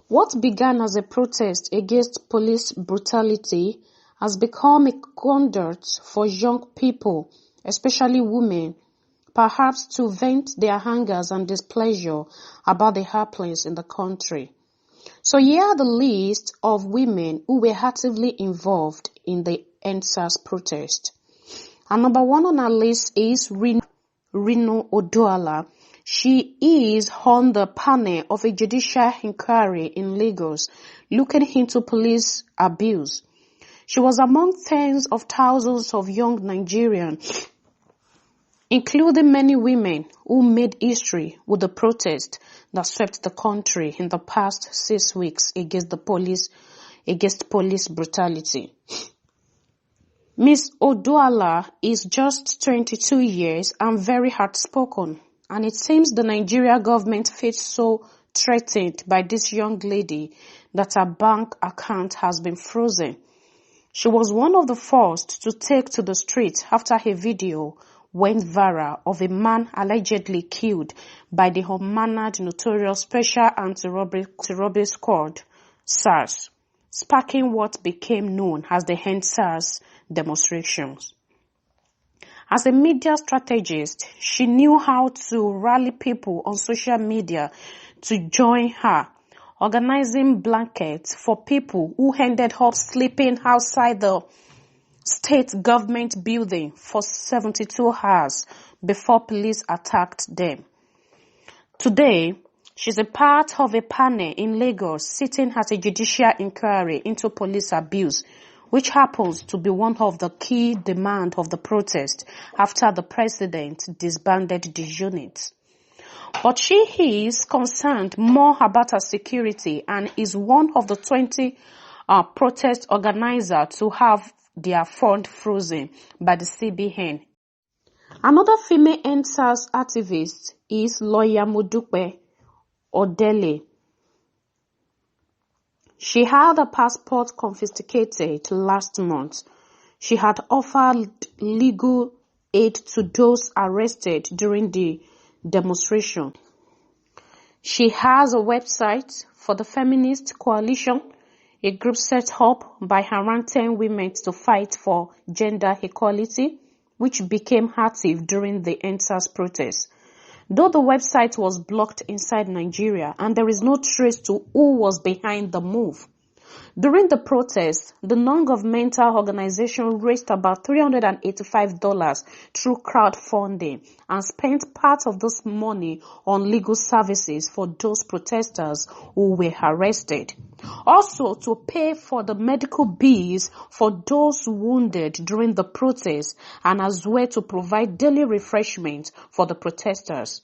What began as a protest against police brutality has become a conduit for young people, especially women, perhaps to vent their angers and displeasure about the happenings in the country. So here are the list of women who were actively involved in the EndSars protest. And number one on our list is Rino Oduala. She is on the panel of a judicial inquiry in Lagos looking into police abuse. She was among tens of thousands of young Nigerians, including many women who made history with the protest that swept the country in the past 6 weeks against police brutality. Ms. Oduala is just 22 years and very outspoken, and it seems the Nigeria government feels so threatened by this young lady that her bank account has been frozen. She was one of the first to take to the street after a video went viral of a man allegedly killed by the unmanned notorious Special Anti-Robbery Squad, SARS, sparking what became known as the EndSars demonstrations. As a media strategist, she knew how to rally people on social media to join her, organizing blankets for people who ended up sleeping outside the state government building for 72 hours before police attacked them. Today, she's a part of a panel in Lagos sitting at a judicial inquiry into police abuse, which happens to be one of the key demands of the protest after the president disbanded the unit. But she is concerned more about her security and is one of the 20 protest organizers to have their fund frozen by the CBN. Another female EndSars activist is lawyer Modupe Odele. She had her passport confiscated last month. She had offered legal aid to those arrested during the demonstration. She has a website for the Feminist Coalition, a group set up by around 10 women to fight for gender equality, which became active during the EndSars protest. Though the website was blocked inside Nigeria and there is no trace to who was behind the move. During the protest, the non-governmental organization raised about $385 through crowdfunding and spent part of this money on legal services for those protesters who were arrested. Also to pay for the medical bills for those wounded during the protest and as well to provide daily refreshment for the protesters.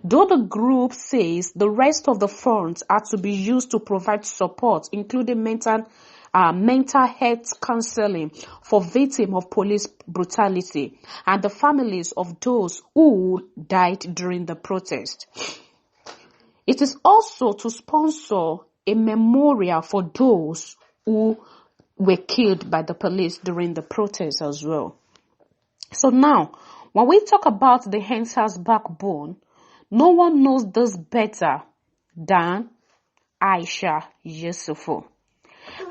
Though the group says the rest of the funds are to be used to provide support, including mental health counseling for victims of police brutality and the families of those who died during the protest. It is also to sponsor a memorial for those who were killed by the police during the protest as well. So now, when we talk about the EndSars backbone, no one knows this better than Aisha Yusufu.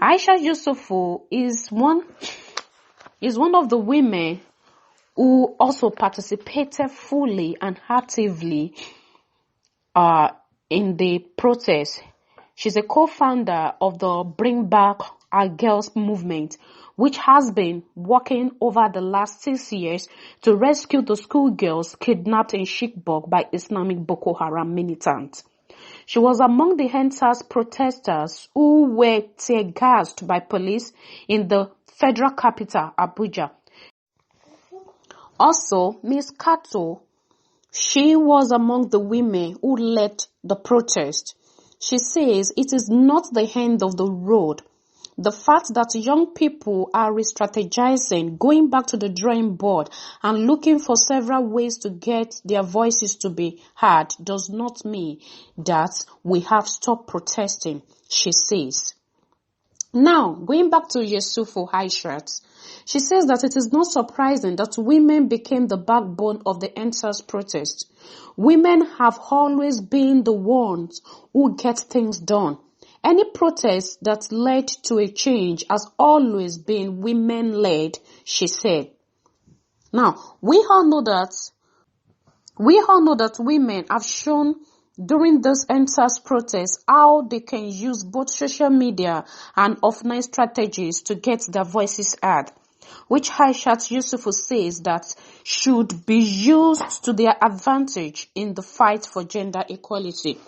Aisha Yusufu is one of the women who also participated fully and actively in the protest. She's a co-founder of the Bring Back Our Girls movement, which has been working over the last 6 years to rescue the schoolgirls kidnapped in Chibok by Islamic Boko Haram militants. She was among the EndSars protesters who were tear-gassed by police in the federal capital, Abuja. Also, Ms. Kato, she was among the women who led the protest. She says it is not the end of the road. The fact that young people are re-strategizing, going back to the drawing board and looking for several ways to get their voices to be heard does not mean that we have stopped protesting, she says. Now, going back to Yusufu Aishat, she says that it is not surprising that women became the backbone of the EndSars protest. Women have always been the ones who get things done. Any protest that led to a change has always been women-led, she said. Now, we all know that women have shown during this EndSars protest how they can use both social media and offline strategies to get their voices heard, which Aishat Yusufu says that should be used to their advantage in the fight for gender equality.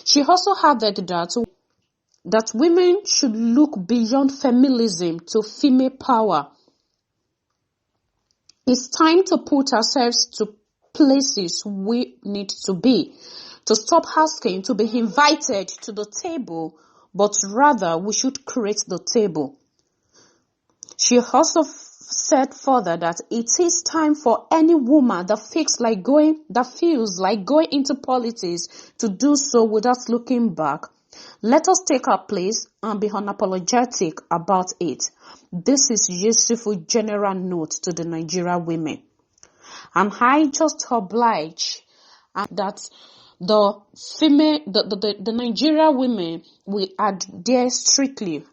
She also added that women should look beyond feminism to female power. It's time to put ourselves to places we need to be, to stop asking to be invited to the table, but rather we should create the table. She also said further that it is time for any woman that feels like going into politics to do so without looking back. Let us take our place and be unapologetic about it. This is Yusufu's general note to the Nigerian women. And I just oblige that the Nigerian women will adhere strictly